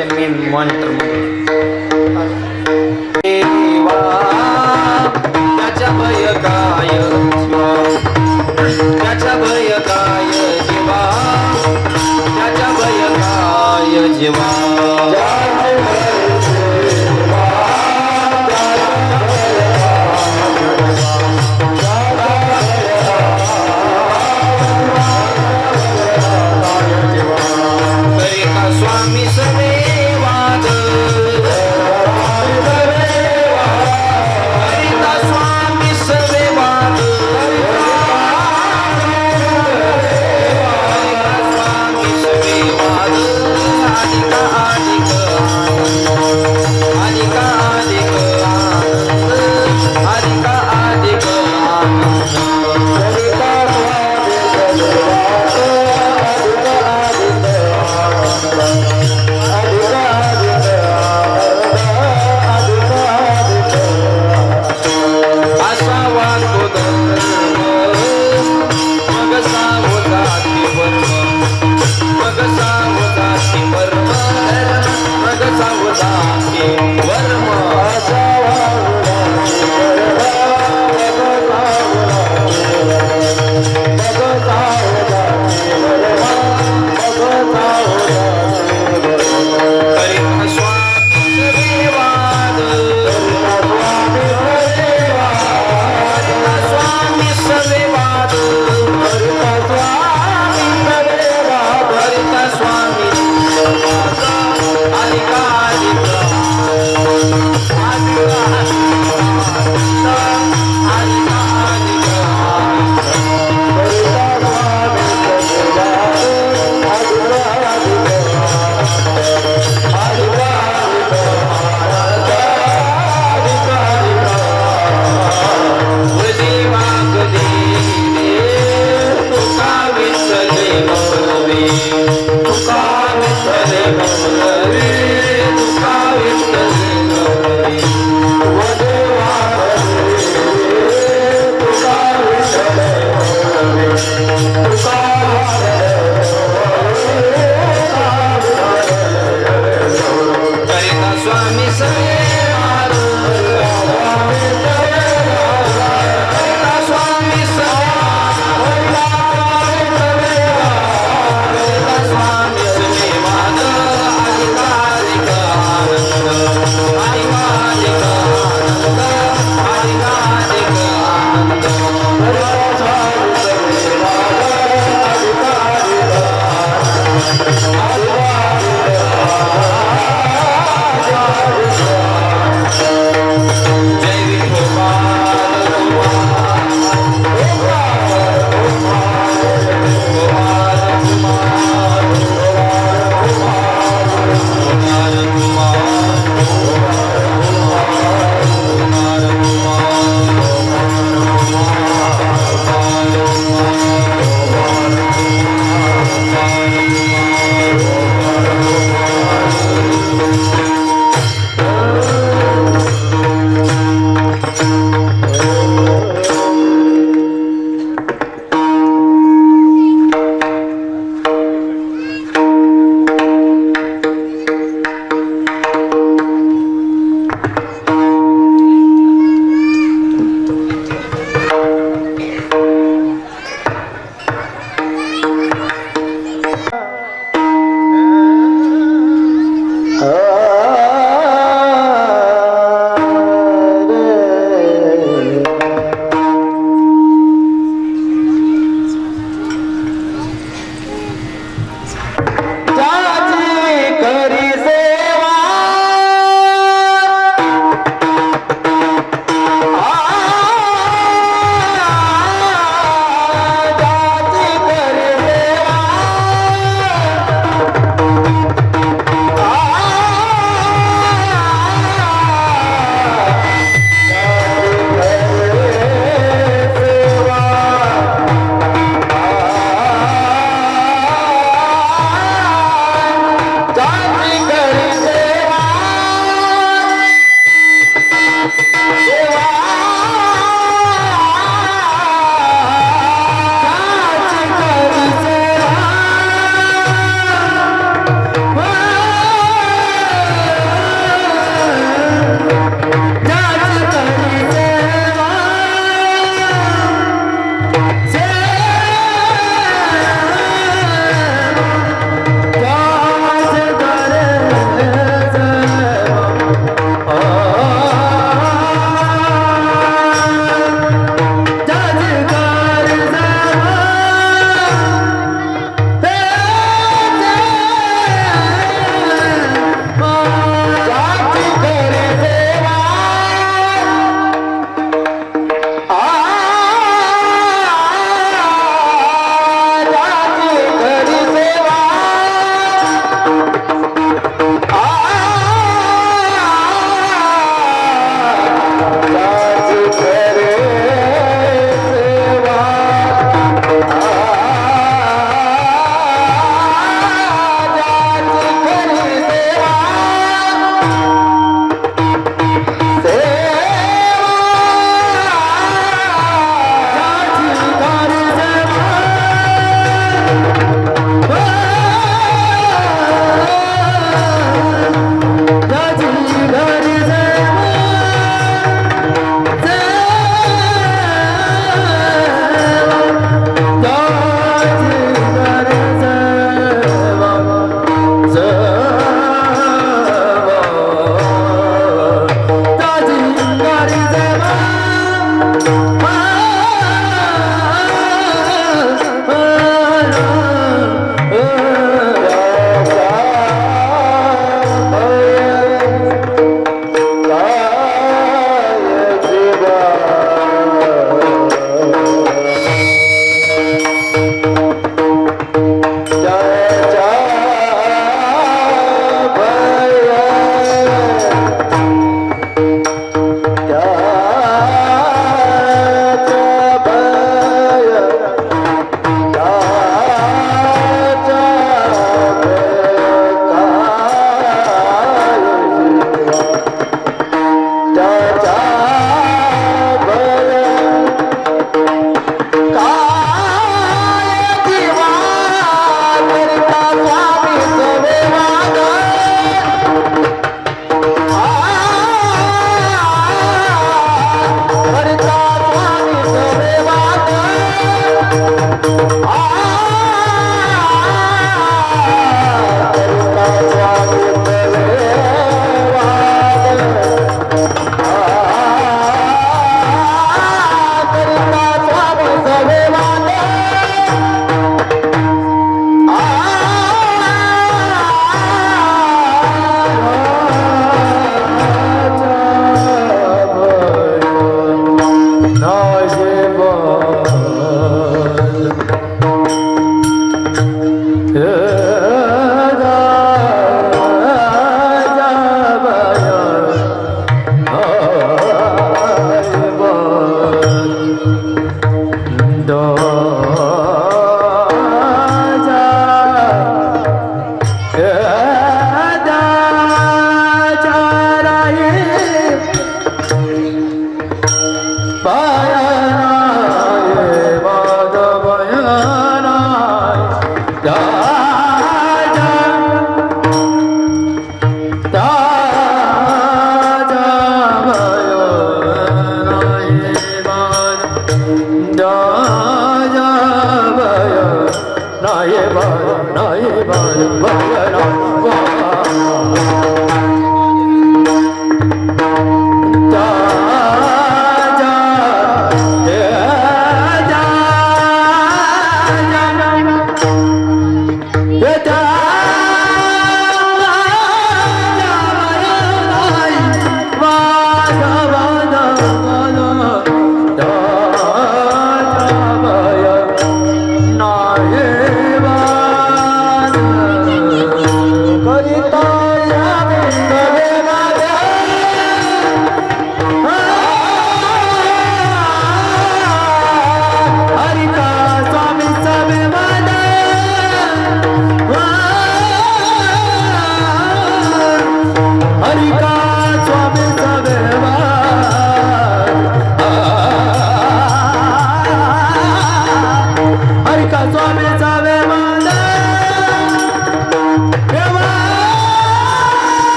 ते main monitor त्याच्या भय काय जीवा, त्याच्या भय काय जीवा, त्याच्या भय काय जीवा. स्वामी समेवाद हरिता स्वामी समेवाद स्वामी समेवाद अधिका अधिक अधिका अधिक अधिका अधिक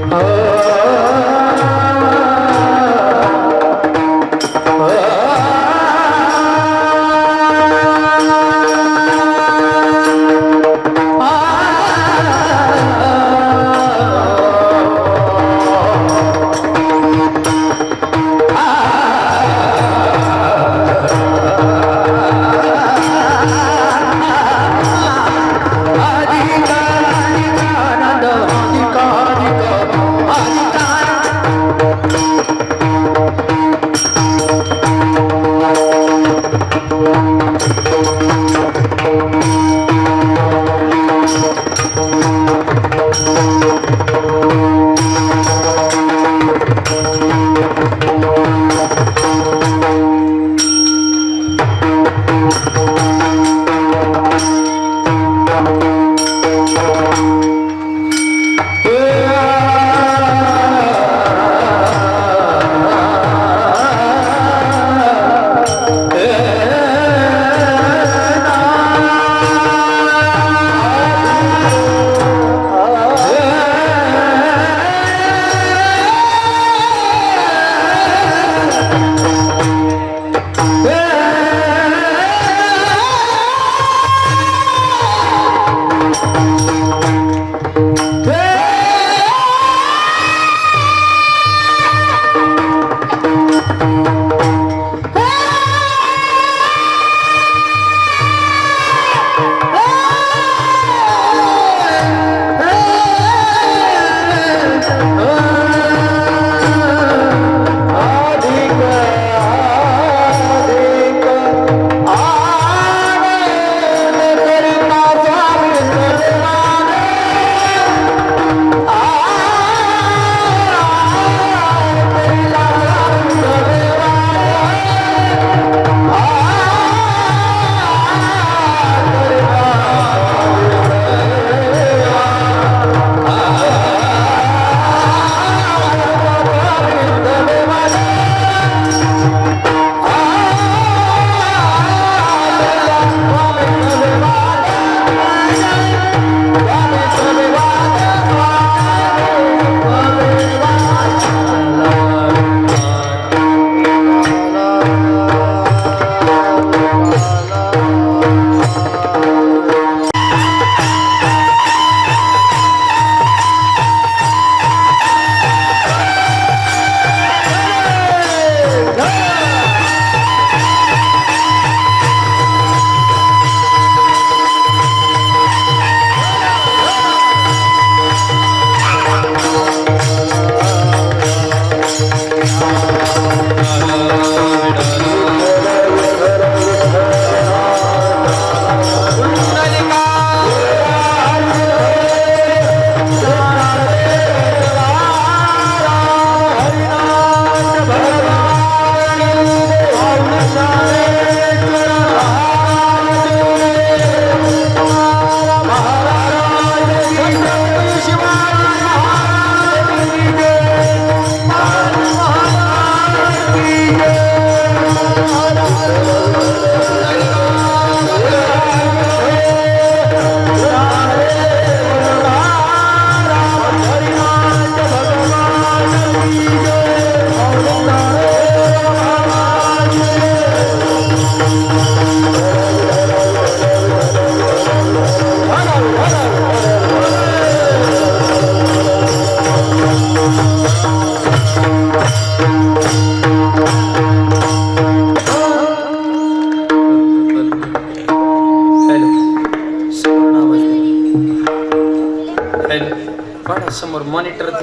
Oh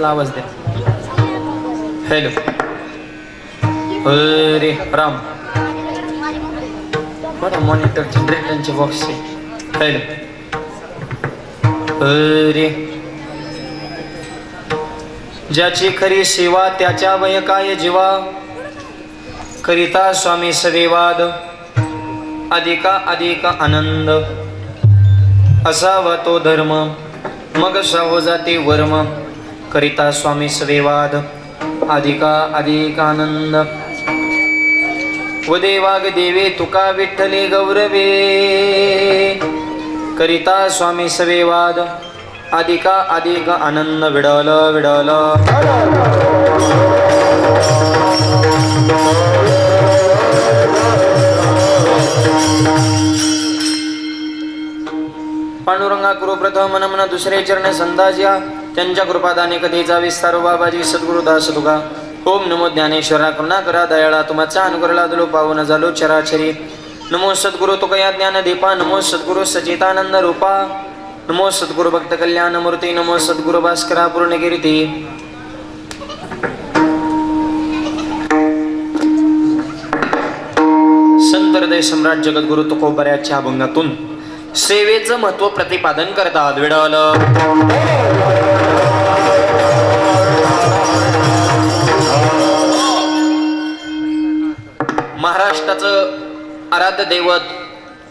मॉनिटरला आवाज द्या. हॅलो. अरे राम बरं मॉनिटरचे ड्रेटनचे बॉक्स आहे. हॅलो. अरे ज्याची खरी सेवा त्याच्या वय काय जीवा करिता स्वामी सवेवाद अधिका अधिक आनंद असावा तो धर्म मग साहो जाते वर्म करिता स्वामी सवेवाद अधिका अधिक आनंद वदे वाग देवे तुका विठ्ठले गौरवे करिता स्वामी सवेवाद अधिका अधिक आनंद विडल विडल. पांडुरंगा करू प्रथम मन मन दुसरे चरण संदाज्या त्यांच्या कृपादाने कधीचा विस्तार बाबाजी सद्गुरु दास तुका. ओम नमो ज्ञानेश्वरा करुणा करा दयाळा तुमचा अनुग्रहाला दलो पावन झालो चराचरी. नमो सद्गुरु तुकया ज्ञान दीपा नमो सद्गुरु सचितानंद रूपा नमो सद्गुरु भक्त कल्याण मूर्ती नमो सद्गुरु भास्करा पूर्णकीर्ती. संत हृदय सम्राट जगद्गुरु तुकोबऱ्याच्या अभंगातून सेवेचं महत्व प्रतिपादन करतात. विडल. महाराष्ट्राचं आराध्य दैवत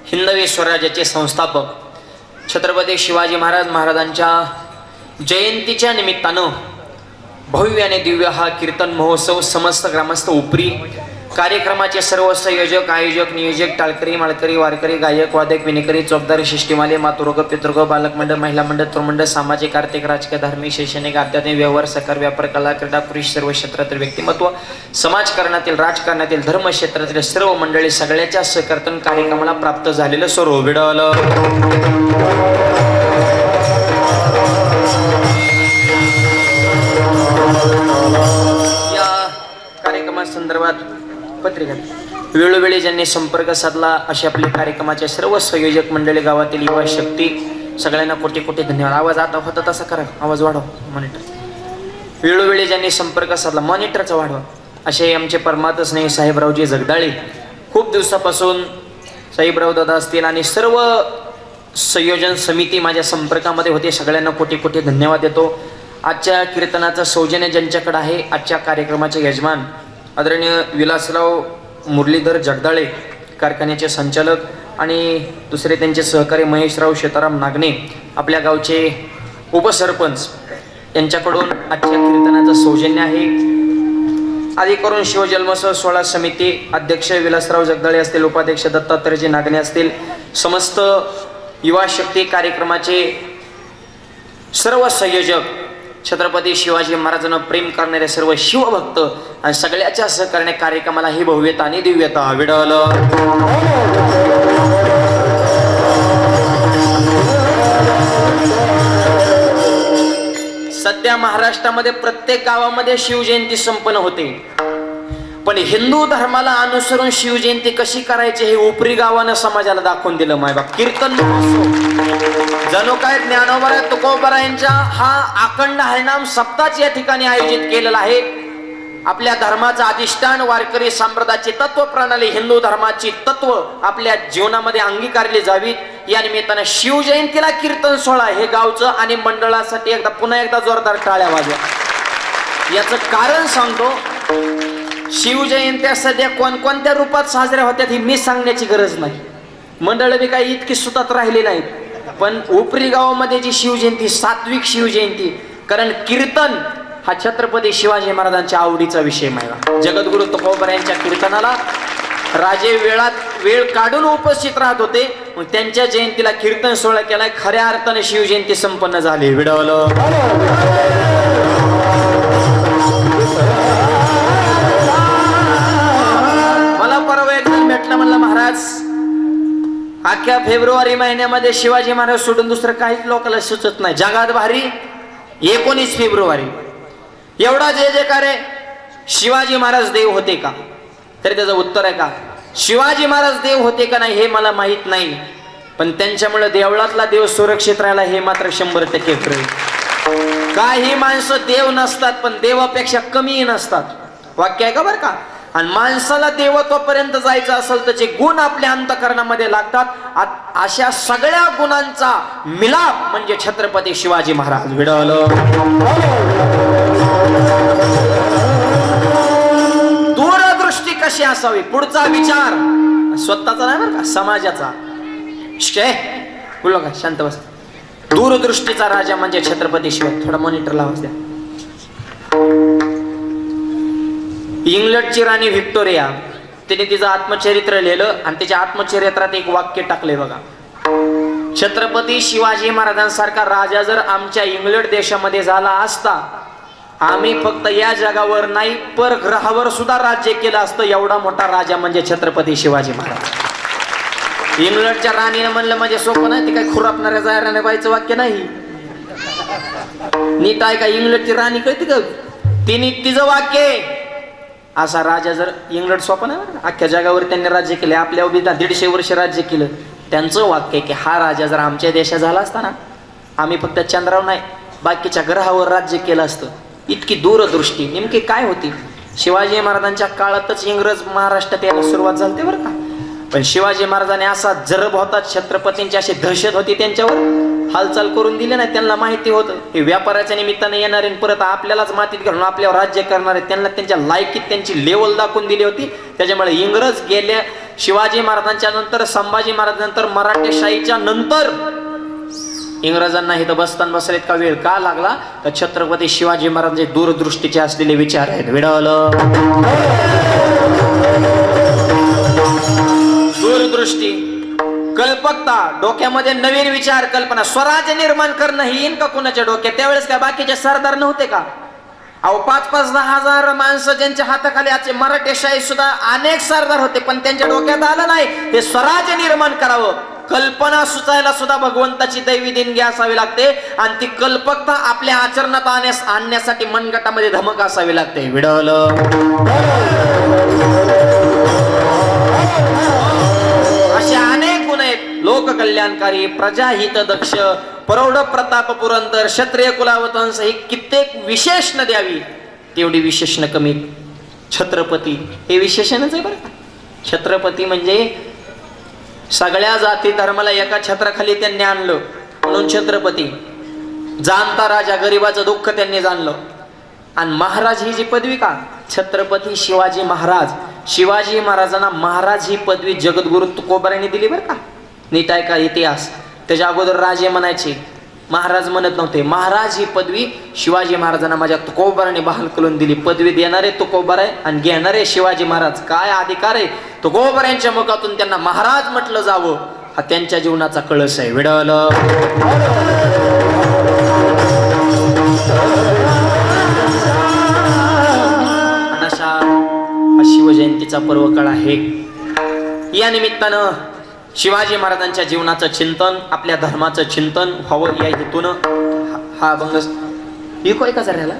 हिंदवी स्वराज्याचे संस्थापक छत्रपती शिवाजी महाराजांच्या जयंतीच्या निमित्तानं भव्य आणि दिव्य हा कीर्तन महोत्सव समस्त ग्रामस्थ उपरी कार्यक्रमाचे सर्व संयोजक आयोजक नियोजक टाळकरी माळकरी वारकरी गायक वादक विनेकरी चौकदार शिष्टीमाले मातुरोग पितृग बालक मंडळ महिला मंडळ तरुणमंडळ सामाजिक आर्थिक राजकीय धार्मिक शैक्षणिक आध्यात्मिक व्यवहार सहकार व्यापार कला क्रीडा पुरुष सर्व क्षेत्रातील व्यक्तिमत्व समाजकारणातील राजकारणातील धर्म क्षेत्रातील सर्व मंडळी सगळ्याच्या सहकर्तन कार्यक्रमाला प्राप्त झालेलं सर्व विडल. या कार्यक्रमासंदर्भात पत्रिका वेळोवेळी ज्यांनी संपर्क साधला असे आपले कार्यक्रमाचे सर्व संयोजक मंडळी गावातील युवा शक्ती सगळ्यांना कोटी कोटी धन्यवाद. आवाज आता होता तसा करा आवाज वाढवा मॉनिटर. वेळोवेळी ज्यांनी संपर्क साधला मॉनिटरचा वाढवा असे आमचे परमात्मा स्नेही साहेबरावजी जगदाळे खूप दिवसापासून साहेबराव दादा असतील आणि सर्व संयोजन समिती माझ्या संपर्कामध्ये होते. सगळ्यांना कोटी कोटी धन्यवाद देतो. आजच्या कीर्तनाचं सौजन्य ज्यांच्याकडे आहे आजच्या कार्यक्रमाचे यजमान आदरणीय विलासराव मुरलीधर जगदाळे कारखान्याचे संचालक आणि दुसरे त्यांचे सहकारी महेशराव शेताराम नागणे आपल्या गावचे उपसरपंच यांच्याकडून आजच्या कीर्तनाचं सौजन्य आहे. आधी करून शिवजन्मोत्सव सोहळा समिती अध्यक्ष विलासराव जगदाळे असतील उपाध्यक्ष दत्तात्रयजी नागणे असतील समस्त युवा शक्ती कार्यक्रमाचे सर्व संयोजक छत्रपती शिवाजी महाराजांना प्रेम करणारे सर्व शिवभक्त आणि सगळ्याच्या सहकार्याने कार्यक्रमाला ही भव्यता आणि दिव्यता विडल. सध्या महाराष्ट्रामध्ये प्रत्येक गावामध्ये शिवजयंती संपन्न होते पण हिंदू धर्माला अनुसरून शिवजयंती कशी करायची हे उपरी गावानं समाजाला दाखवून दिलं. मायबाप कीर्तन जणू काय ज्ञानोबा तुकोबरा यांच्या हा अखंड हरिनाम सप्ताह या ठिकाणी आयोजित केलेला आहे. आपल्या धर्माचं अधिष्ठान वारकरी संप्रदायाची तत्व प्रणाली हिंदू धर्माची तत्व आपल्या जीवनामध्ये अंगीकारली जावीत या निमित्तानं शिवजयंतीला कीर्तन सोहळा हे गावचं आणि मंडळासाठी पुन्हा एकदा जोरदार टाळ्या वाजवा. याचं कारण सांगतो. शिवजयंत्या सध्या कोणकोणत्या रूपात साजऱ्या होत्यात ही मी सांगण्याची गरज नाही. मंडळ बी काही इतकी सुतात राहिली नाहीत पण उपरी गावामध्ये जी शिवजयंती सात्विक शिवजयंती कारण कीर्तन हा छत्रपती शिवाजी महाराजांच्या आवडीचा विषय माहिती. जगद्गुरु तुकोबरा यांच्या कीर्तनाला राजे वेळ काढून उपस्थित राहत होते. मग त्यांच्या जयंतीला कीर्तन सोहळा केलाय. खऱ्या अर्थाने शिवजयंती संपन्न झाली. विडवलं. मला परवा एक जण भेटला म्हणला महाराज अख्ख्या फेब्रुवारी महिन्यामध्ये शिवाजी महाराज सोडून दुसरं काहीच लोकांना सुचत नाही. जगात भारी 19 फेब्रुवारी एवढा जय जयकार आहे. शिवाजी महाराज देव होते का तरी त्याचं उत्तर आहे का शिवाजी महाराज देव होते का नाही हे मला माहित नाही पण त्यांच्यामुळे देवळातला देव सुरक्षित राहिला हे मात्र 100% खरं. काही माणसं देव नसतात पण देवापेक्षा कमी नसतात. वाक्य आहे का बरं का. आणि माणसाला देवत्वापर्यंत जायचं असेल तर जे गुण आपल्या अंतःकरणामध्ये लागतात, अशा सगळ्या गुणांचा मिलाप म्हणजे छत्रपती शिवाजी महाराज. विडवलं. दूरदृष्टी कशी असावी, पुढचा विचार स्वतःचा नाही बरं का, समाजाचा. बोलो का, शांत बस. दूरदृष्टीचा राजा म्हणजे छत्रपती शिवाजी. थोडा मॉनिटर लावा द्या. इंग्लंडची राणी व्हिक्टोरिया, तिने तिचं आत्मचरित्र लिहिलं आणि तिच्या आत्मचरित्रात एक वाक्य टाकले बघा. छत्रपती शिवाजी महाराजांसारखा राजा जर आमच्या इंग्लंड देशामध्ये झाला असता, आम्ही फक्त या जगावर नाही परग्रहावर सुद्धा राज्य केलं असतं. एवढा मोठा राजा म्हणजे छत्रपती शिवाजी महाराज. इंग्लंडच्या राणीने म्हणलं म्हणजे सोपं नाही, ती काय खुरापणाऱ्या जायराने बाईचं वाक्य नाही. नीट आहे का, इंग्लंडची राणी कळते का, तिने तिचं वाक्य. असा राजा जर इंग्लंड सोपं नाही, अख्ख्या जगावर त्यांनी राज्य केले, आपल्या उभी 150 वर्ष राज्य केलं. त्यांचं वाक्य की हा राजा जर आमच्या देशात झाला असता ना, आम्ही फक्त चंद्रावर नाही बाकीच्या ग्रहावर राज्य केलं असतं. इतकी दूरदृष्टी. नेमकी काय होती, शिवाजी महाराजांच्या काळातच इंग्रज महाराष्ट्रात यायला सुरुवात झाली बरं का. पण शिवाजी महाराजांनी असा जरब होता, छत्रपतींची अशी दहशत होती त्यांच्यावर, हालचाल करून दिली नाही. त्यांना माहिती होतं हे व्यापाराच्या निमित्ताने येणारे परत आपल्यालाच मातीत घालून आपल्यावर राज्य करणारे, त्यांना त्यांच्या लायकीत त्यांची लेवल दाखवून दिली होती. त्याच्यामुळे इंग्रज गेल्या, शिवाजी महाराजांच्या नंतर, संभाजी महाराजांनंतर, मराठेशाहीच्या नंतर इंग्रजांना इथं बसताना बसले इतका वेळ का लागला, तर छत्रपती शिवाजी महाराजांचे दूरदृष्टीचे असलेले विचार आहेत. विडवलं. दूरदृष्टी, कल्पकता, डोक्यामध्ये नवीन विचार कल्पना. स्वराज्य निर्माण करणं ही येईन का कुणाच्या डोक्यात? त्यावेळेस काय बाकीचे सरदार नव्हते का? अहो 5-5, 10,000 माणसं ज्यांच्या हाताखाली आजचे मराठेशाही सुद्धा अनेक सरदार होते, पण त्यांच्या डोक्यात आलं नाही हे स्वराज्य निर्माण करावं. कल्पना सुचायला सुद्धा भगवंताची दैवी देणगी असावी लागते आणि ती कल्पकता आपल्या आचरणात आणण्यासाठी मनगटामध्ये धमक असावी लागते. विडवलं. असे अनेक गुण आहेत. लोककल्याणकारी, प्रजाहित दक्ष, प्रौढ प्रताप पुरंदर, क्षत्रिय कुलावतंस, ही कित्येक विशेषण द्यावी तेवढी विशेषण कमी. छत्रपती हे विशेषणच आहे बरं का. छत्रपती म्हणजे सगळ्या जाती धर्माला एका छत्राखाली त्यांनी आणलं म्हणून छत्रपती. जाणता राजा, गरिबाचं दुःख त्यांनी जाणलं. आणि महाराज ही जी पदवी का, छत्रपती शिवाजी महाराज. शिवाजी महाराजांना महाराज ही पदवी जगद्गुरु तुकोबारांनी दिली बरं का. नीट आहे का इतिहास. त्याच्या अगोदर राजे म्हणायचे, महाराज म्हणत नव्हते. महाराज ही पदवी शिवाजी महाराजांना माझ्या तुकोबाराने बहाल करून दिली. पदवी देणारे तुकोबार आहे आणि घेणारे शिवाजी महाराज. काय अधिकार आहे तुकोबारांच्या मुखातून त्यांना महाराज म्हटलं जावं, हा त्यांच्या जीवनाचा कळस आहे. विडवलं. अशा शिवजयंतीचा पर्व काळ आहे. या निमित्तानं शिवाजी महाराजांच्या जीवनाचं चिंतन, आपल्या धर्माचं चिंतन व्हावं या हेतून हा अभंग. इको आहे का जरा ह्याला,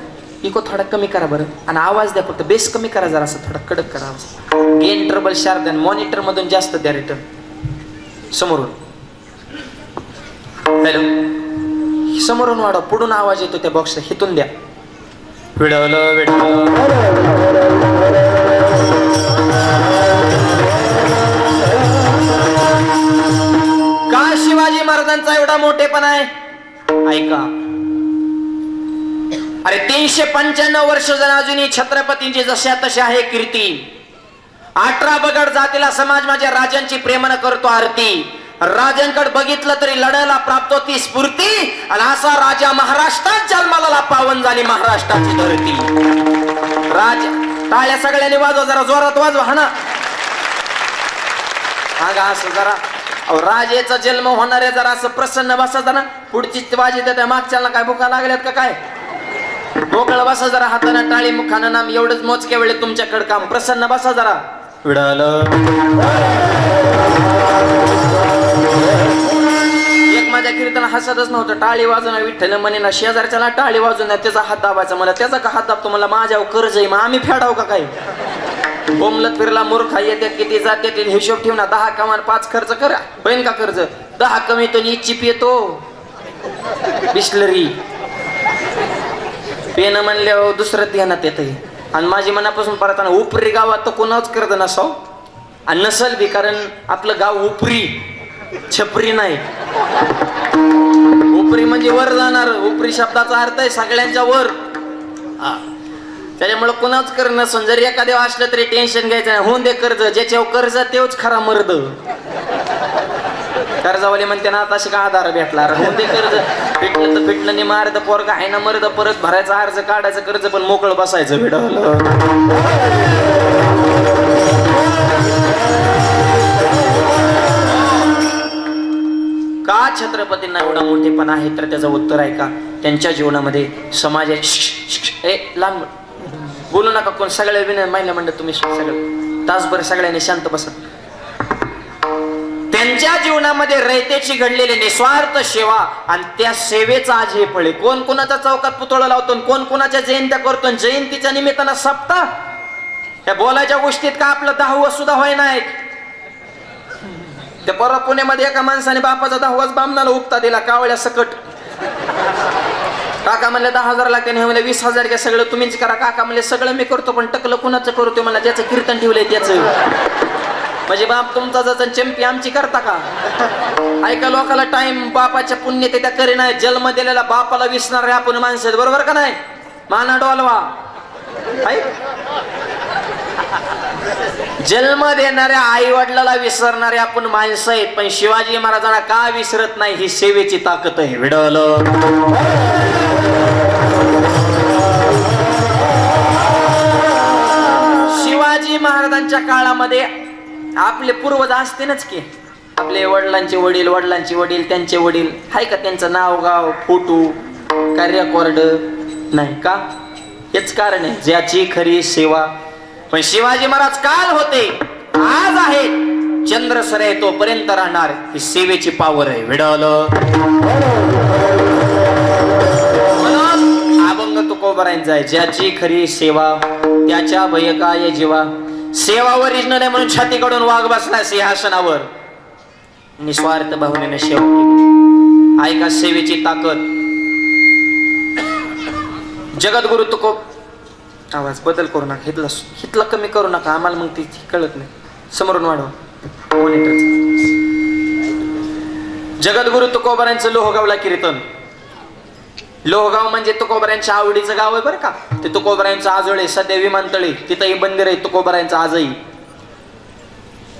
इको थोडा कमी करा बरं, आणि आवाज द्या फक्त, बेस कमी करा जरा, असं थोडा कडक करा आवाज. गेन ट्रबल शार्प द्या, मॉनिटर मधून जास्त द्या रिटर्न. समोरून हॅलो, समोरून वाढव, पुढून आवाज येतो त्या बॉक्सला, हिथून द्या. विडवलं. विडवलं. का शिवाजी महाराजांचा एवढा मोठेपणा आहे ऐका. अरे 395 वर्ष जण अजूनही छत्रपतींची जशा तशी आहे कीर्ती. 18 बगड जातीला समाज माझ्या राजांची प्रेमानं करतो आरती. राजांकडे बघितलं तरी लढायला प्राप्त होती स्फूर्ती. आणि असा राजा महाराष्ट्रात जन्माला पावन झाली महाराष्ट्राची धरती. राज टाळ्या सगळ्यांनी वाजवा, जरा जोरात वाजवा. हा ना, सांगा असं जरा. राजेचा जन्म होणारे जरा असं प्रसन्न बसा जरा. पुढची वाजी त्या मागच्याला काय भुका लागल्यात का काय, मोकळं बसा जरा. हाताने टाळी, मुखानं नाम, एवढंच मोजक्या वेळेत तुमच्याकडे काम. प्रसन्न बसा जरा. विडालं. एक माझ्या कीर्तन हसतच नव्हतं. टाळी वाजवणं विठ्ठल म्हणे ना, शेजारच्याला टाळी वाजवून त्याचा हात दाबायचा. मला त्याचा का हात दाबतो, मला माझ्यावर कर्ज आहे, मग आम्ही फेडाव का काय. बोमलत फिरला मूर्खा, येते किती जाते हिशोब ठेवून 10 कमान 5 खर्च करा. होईन का कर्ज? 10 कमी तो चिप येतो बिस्लरी. पेन म्हणल्यावर दुसरं ध्यानात येतंय. आणि माझी मनापासून परत उपरी गावात तर कोणाच करत नसाव आणि नसल बी, कारण आपलं गाव उपरी छपरी नाही. उपरी म्हणजे वर जाणार. उपरी शब्दाचा अर्थ आहे सगळ्यांच्या वर. त्याच्यामुळे कुणाच कर नसून जरी एखाद्या असलं तरी टेन्शन घ्यायचं नाही. होऊन दे कर्ज, ज्याच्यावर कर्ज तेच खरा मर्द. कर्जावाले म्हणते ना आता का आधार भेटला. होऊन दे कर्ज, फिटलं तर फिटलं नाही, मारद पोरगा आहे ना मर्द, परत भरायचा अर्ज काढायचं कर्ज, पण मोकळं बसायचं भिडवलं. का छत्रपतींना एवढा मोठेपणा आहे? तर त्याचं उत्तर आहे का त्यांच्या जीवनामध्ये समाजात लहान बोलू नका कोण. सगळे विनय महिला मंडळ तुम्ही सगळं तासभर सगळ्यांनी शांत बसा. त्यांच्या जीवनामध्ये रयतेची घडलेली निस्वार्थ सेवा आणि त्या सेवेचा आज हे फळे. कोण कोणाच्या चौकात पुतळा लावतो, कोण कोणाच्या जयंत्या करतो. जयंतीच्या निमित्तानं सप्ताह त्या बोलायच्या गोष्टीत का आपलं 10 सुद्धा होय नाहीत. त्या परवा पुण्यामध्ये एका माणसाने बापाचा 10 बामणाला उपता दिला कावळ्या सकट. काका म्हणले 10,000 लागते. म्हणले 20,000 घ्या, सगळं तुम्हीच करा. काका म्हणले सगळं मी करतो, पण टकलं कुणाचं करतो? मला ज्याचं कीर्तन ठेवलंय त्याचं. म्हणजे बाप तुमचा जसं चंपी आमची करता का? ऐका लोकाला टाइम बापाच्या पुण्य ते त्या करी नाही. जन्म दिलेला बापाला विसरणार आपण माणसं, बरोबर का नाही? माना डोलवा. जन्म देणाऱ्या आई वडिलाला विसरणारे आपण माणसं आहेत, पण शिवाजी महाराजांना का विसरत नाही? ही सेवेची ताकद आहे. विडवलं शिवाजी महाराजांच्या काळामध्ये आपले पूर्वज असतेनच की. आपले वडिलांचे वडील, वडिलांचे वडील, त्यांचे वडील आहे का? त्यांचं नाव गाव फोटो काय रेकॉर्ड नाही का? हेच कारण आहे ज्याची खरी सेवा. पण शिवाजी महाराज काल होते, आज आहे, चंद्र सर आहे तोपर्यंत राहणार. ही सेवेची पावर आहे. विडवलं अभंग तुकोबारांचा आहे. ज्याची खरी सेवा त्याच्या भयकाय जीवा. सेवा ओरिजिनल आहे म्हणून छाती कडून वाघ बसला सिंहासनावर. निस्वार्थ भावनेने सेवा केली. ऐका सेवेची ताकद. जगद्गुरु तुकोब आवाज बदल करू नका. हितला कमी करू नका, आम्हाला मग ती कळत नाही. समोरून वाढवा मॉनिटरचं. जगद्गुरु तुकोबारांचं लोहगावला कीर्तन. लोहगाव म्हणजे तुकोबारांच्या आवडीचं गाव आहे बरं का. ते तुकोबारांचं आजळे सध्या विमानतळे तिथंही मंदिर आहे तुकोबारांचं आजही.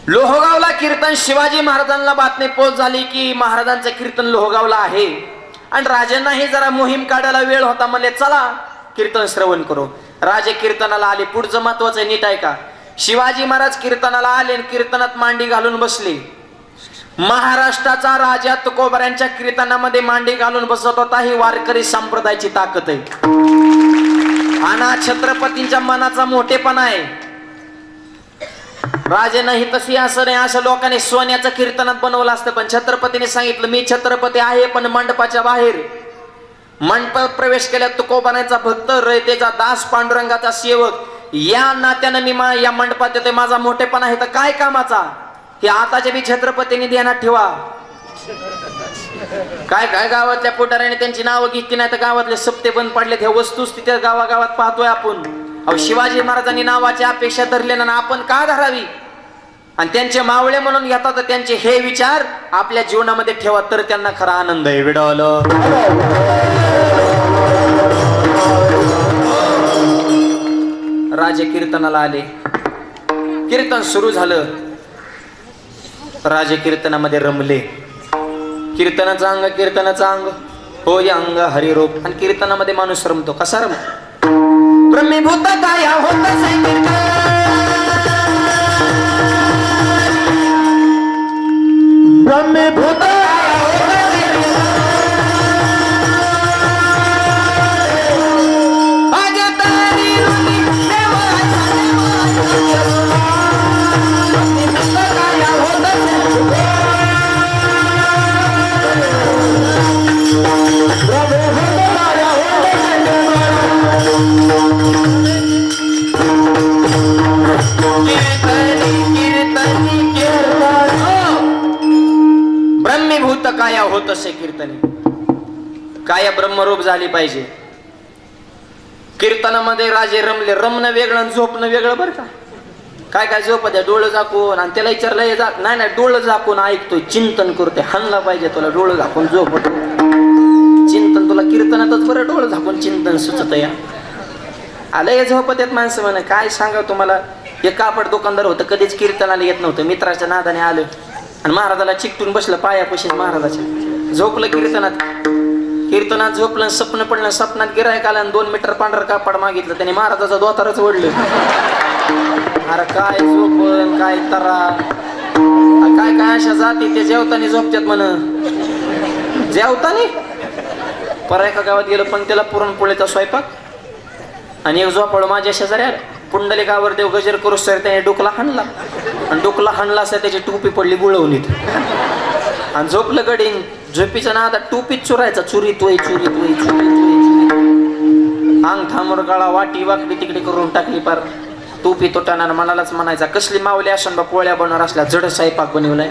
लोहगावला कीर्तन. शिवाजी महाराजांना बातमी पोच झाली की महाराजांचं कीर्तन लोहगावला आहे. आणि राजांनाही जरा मोहीम काढायला वेळ होता. म्हणले चला कीर्तन श्रवण करू. राजे कीर्तनाला आले. पुढचं महत्वाचं नीट आहे का? शिवाजी महाराज कीर्तनाला आले आणि कीर्तनात मांडी घालून बसले. महाराष्ट्राचा राजा तुकोबारांच्या कीर्तनामध्ये मांडी घालून बसत होता. ही वारकरी संप्रदायाची ताकद आहे. आणि छत्रपतींच्या मनाचा मोठेपणा आहे. राजे नाही तशी असं नाही. अशा लोकांनी सोन्याचं कीर्तनात बनवलं असतं, पण छत्रपतीने सांगितलं मी छत्रपती आहे पण मंडपाच्या बाहेर. मंडपात प्रवेश केल्यात तुकोबारांचा भक्त, रयतेचा दास, पांडुरंगाचा सेवक या नात्यानं मी या मंडपात येतोय. माझा मोठेपणा आहे तर काय कामाचा? हे आताच्या बी छत्रपतींनी ध्यानात ठेवा. काय काय गावातल्या पुढाऱ्याने त्यांची नावं घेतली नाही तर गावातले सप्ते बंद पडलेत. ह्या वस्तूच तिथे गावागावात पाहतोय आपण. अहो शिवाजी महाराजांनी नावाची अपेक्षा धरली ना, आपण का धरावी? आणि त्यांचे मावळे म्हणून घेतात तर त्यांचे हे विचार आपल्या जीवनामध्ये ठेवा, तर त्यांना खरा आनंद आहे. विडवलं राजे कीर्तनाला आले. कीर्तन सुरू झालं. राजे कीर्तनामध्ये रमले. कीर्तनाचं अंग कीर्तनाचं अंग हो या अंग हरिरूप. आणि कीर्तनामध्ये माणूस रमतो. कसा रमतो? ब्रह्मीभूत काय होत ब्रह्मीभूत ब्रह्मीभूत काया होत असे कीर्तनी. काया ब्रह्मरूप झाली पाहिजे. कीर्तनामध्ये राजे रमले. रमणं वेगळं आणि झोपणं वेगळं बरं का. काय काय झोप द्या डोळं झाकून, आणि त्याला विचारलं नाही नाही डोळं झाकून ऐकतोय, चिंतन करतोय. हाणला पाहिजे तुला डोळं झाकून झोप. चिंतन तुला कीर्तनातच बरं डोळं झाकून चिंतन सुचत या. आलंय झोपत येत माणसं म्हणे. काय सांगा तुम्हाला, एक कापड दुकानदार होतं, कधीच कीर्तनाला येत नव्हतं. मित्राच्या नादाने आलं आणि महाराजाला चिकटून बसलं पायापाशीच महाराजाच्या. झोपलं कीर्तनात झोपलं, स्वप्न पडलं. स्वप्नात गिरायक आलं आणि 2 मीटर पांढरं कापड मागितलं. त्याने महाराजाचा दोतारच ओढलं. अरे काय झोपन काय तरा, काय काय अशा जाती ते जेवतानी झोपतात म्हण. जेवतानी परवा एका गावात गेलो, पण त्याला पुरणपोळीचा स्वयंपाक आणि एक झोपाळ माझ्या शेजारी आलं. पुंडलिकावर देव गजर करू सर त्याने डोकला हाणला, आणि डोकला हाणला असता त्याची टोपी पडली गुळवणीत आणि झोपलं गडीन. झोपीच्या नादात टोपीत चुरायचा, चुरीत वय चुरीत वय चुरीत वय. अंग थांबवर गळा वाटी वाकडी तिकडे करून टाकली. पार टोपी तोटाना मनालाच म्हणायचा, कसली मावली असन बा पोळ्या बनवणार असल्या, जड स्वयंपाक बनवलाय.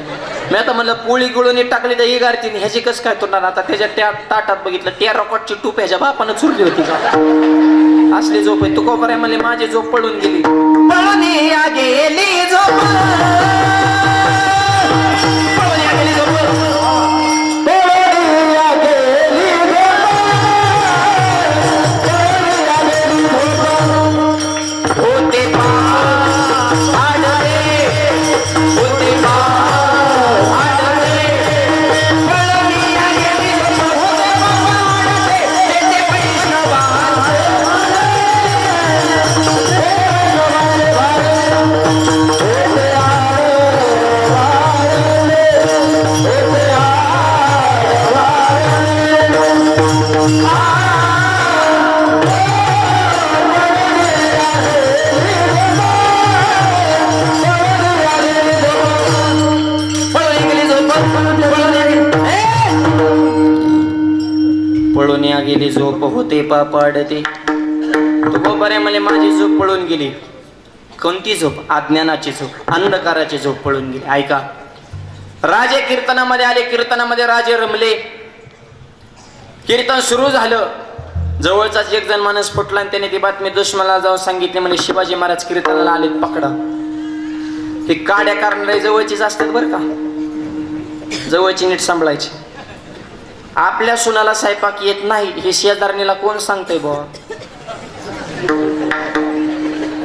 मी आता म्हणलं पोळी गुळून टाकली तर इगारतीने, ह्याची कसं काय तोडणार. आता त्याच्या त्या ताटात बघितलं 13 कोटची टूप ह्याच्या बापानं चुरली होती का. असली झोप आहे. तू को बरं म्हणले माझी झोप पळून गेली. पळून गेली झोप, पळून गेली झोप होते पापाडते. तू बरे म्हणले माझी झोप पळून गेली. कोणती झोप? अज्ञानाची झोप, अंधकाराची झोप पळून गेली. ऐका, राजे कीर्तनामध्ये आले. कीर्तनामध्ये राजे रमले. कीर्तन सुरू झालं. जवळचाच एक जण माणूस फुटला आणि त्याने ती बातमी दुश्मनाला जाऊन सांगितली. म्हणजे शिवाजी महाराज कीर्तनाला आलेत, पकडा. हे काड्या करणारे जवळचीच असतात बरं का. जवळची नीट सांभाळायची. आपल्या सुनाला स्वयंपाक येत नाही हे शेजारणीला कोण सांगतंय बुवा.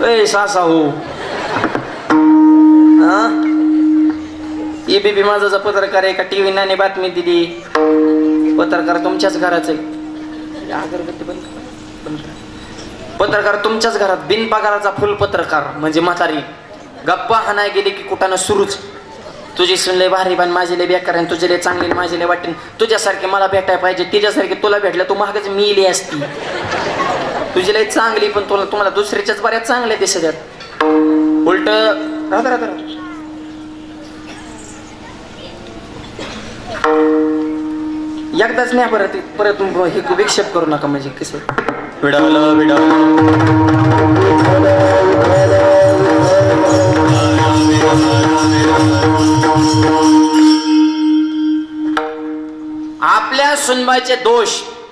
ए सासा हो, एबीपी माझा पत्रकार आहे का टीव्ही नाने बातमी दिली. पत्रकार तुमच्याच घराच आहे. अगरबत्ती बंद. पत्रकार तुमच्याच घरात बिनपगाराचा फुल पत्रकार म्हणजे म्हातारी. गप्पा हाणाय गेली की कुठानं सुरूच. तुझी सून लय भारी पण माझी लय बेकार आहे, तुझे लय चांगली माझी लय वाटेन, तुझ्यासारखी मला भेटायला पाहिजे, तिच्यासारखी तुला भेटलं तू महागच मिली असती. तुझी लय चांगली पण तुम्हाला दुसऱ्याच्याच बऱ्याच चांगल्या दिसतात. उलट राहता एकदाच नाही परत हे विक्षेप करू नका. म्हणजे कसं आपल्या सुनबाईचे दोष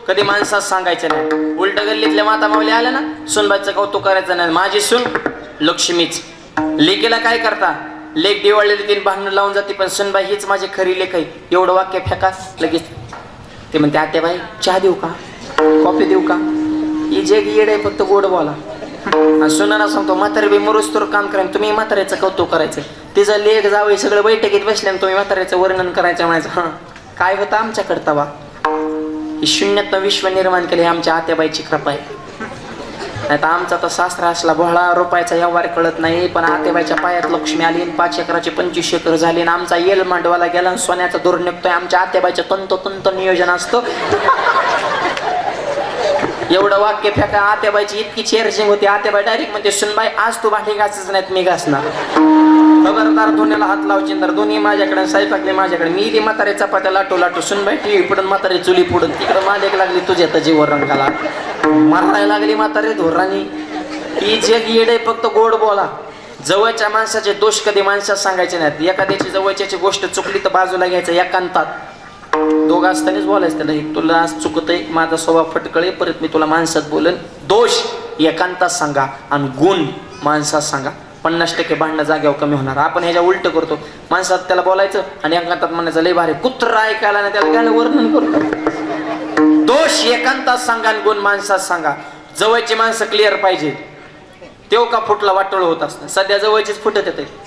कधी माणसात सांगायचे नाही. उलट गल्लीतल्या माता माऊली आल्या ना, सुनबाईचं कौतुक करायचं नाही. माझी सून लक्ष्मीच. लेकीला काय करता, लेक दिवाळीला 3 भांडणं लावून जाते, पण सुनबाई हीच माझी खरी लेक आहे. एवढं वाक्य फेका लगेच ते म्हणते आत्याबाई चहा देऊ का, कॉफी देऊ का. ही जग येड आहे, फक्त गोड बोला. सुनाना सांगतो म्हातारे बी मरुस तर काम करेन, तुम्ही म्हाताऱ्याचं कौतुक करायचं. तिचं लेख जावं सगळं बैठकीत बसल्या तुम्ही म्हाताऱ्याचं वर्णन करायचं. म्हणायचं हा काय होतं आमच्याकडे तवा. ही शून्यातनं विश्व निर्माण केले आमच्या आत्याबाईची कृपा आहे. नाही तर आमचा तर सासरा असला भोळा, रुपयाचा व्यवहार कळत नाही. पण आत्याबाईच्या पायात लक्ष्मी आली. 5 एकराचे 25 एकर झाले. आणि आमचा येल मांडवाला गेला आणि सोन्याचा दूर निघतोय. आमच्या आत्याबाईचं तंत नियोजन असतं. एवढं वाक्य फेका. आत्याबाईची इतकी चेअरजिंग होती. आत्याबाई डायरेक्ट म्हणते सुनबाई आज तू भांडी घासच नाहीत मी घासणार. खबरदार धोन्याला हात लाव चिंदर. दोन्ही माझ्याकडे, स्वयंपाकले माझ्याकडे. मी ती म्हातारे चपात्या लाटू सुनबाई टीव्ही पुढून म्हातारे चुली पुढून. तिकडं मालिक लागली तुझ्या तर जीवर रंगाला मारायला लागली म्हातारे धोरानी. ही जग येडे, फक्त गोड बोला. जवळच्या माणसाचे दोष कधी माणसात सांगायचे नाहीत. एखाद्याची जवळच्याची गोष्ट चुकली तर बाजूला घ्यायचं एकांतात. दोघं असतानाच बोलायचं त्याला, तुला चुकतंय, माझा स्वभाव फटकळे, परत मी तुला माणसात बोलन. दोष एकांतात सांगा आणि गुण माणसात सांगा. 50% भांडणं जाग्यावर कमी होणार. आपण ह्याच्या उलट करतो. माणसात त्याला बोलायचं आणि एकांतात म्हणायचं लय भारी कुत्र ऐकायला ना त्याला काय वर्णन करतो. दोष एकांतात सांगा आणि गुण माणसात सांगा. जवळची माणसं क्लिअर पाहिजे. तेव्हा का फुटला वाटोळ होत असतं. सध्या जवळचीच फुटत येते.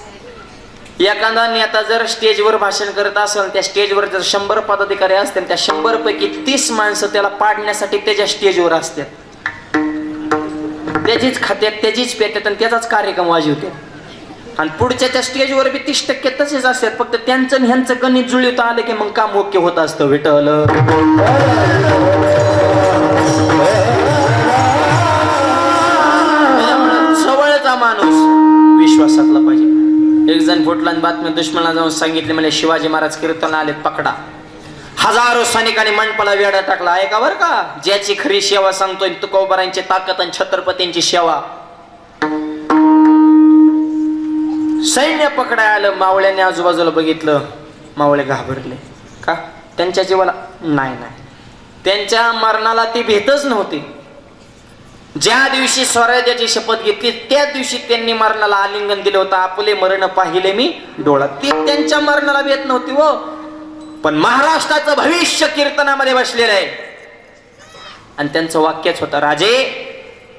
एखादा नेता जर स्टेजवर भाषण करत असेल, त्या स्टेजवर जर 100 पदाधिकारी असतील, त्या 100 पैकी 30 माणसं त्याला पाडण्यासाठी त्याच्या स्टेजवर असतात. त्याचीच खात्यात, त्याचीच पेट्यात आणि त्याचाच कार्यक्रम वाजवते. आणि पुढच्या स्टेजवर बी 30% तसेच असतात. फक्त त्यांचं आणि ह्यांचं गणित जुळवता आलं की मग काम ओके होत असतं. विठ्ठल जवळचा माणूस विश्वासातला पाहिजे. एक जण फुटला आणि बातम्या दुश्मनाला जाऊन सांगितले म्हणजे शिवाजी महाराज कीर्तन आले पकडा. हजारो सैनिकांनी मंडपाला वेढा टाकला. ऐका बरं का, ज्याची खरी सेवा सांगतोय तुकोबारांची ताकद आणि छत्रपतींची सेवा. सैन्य पकडाय आलं. मावळ्याने आजूबाजूला बघितलं. मावळे घाबरले. का? त्यांच्या जीवाला नाही. त्यांच्या मरणाला ती भीतच नव्हती. ज्या दिवशी स्वराज्याची शपथ घेतली त्या दिवशी त्यांनी मरणाला आलिंगन दिलं होतं. आपले मरण पाहिले मी डोळ्यात. ती त्यांच्या मरणाला भेट नव्हती हो. पण महाराष्ट्राचं भविष्य कीर्तनामध्ये बसलेलं आहे. आणि त्यांचं वाक्यच होतं, राजे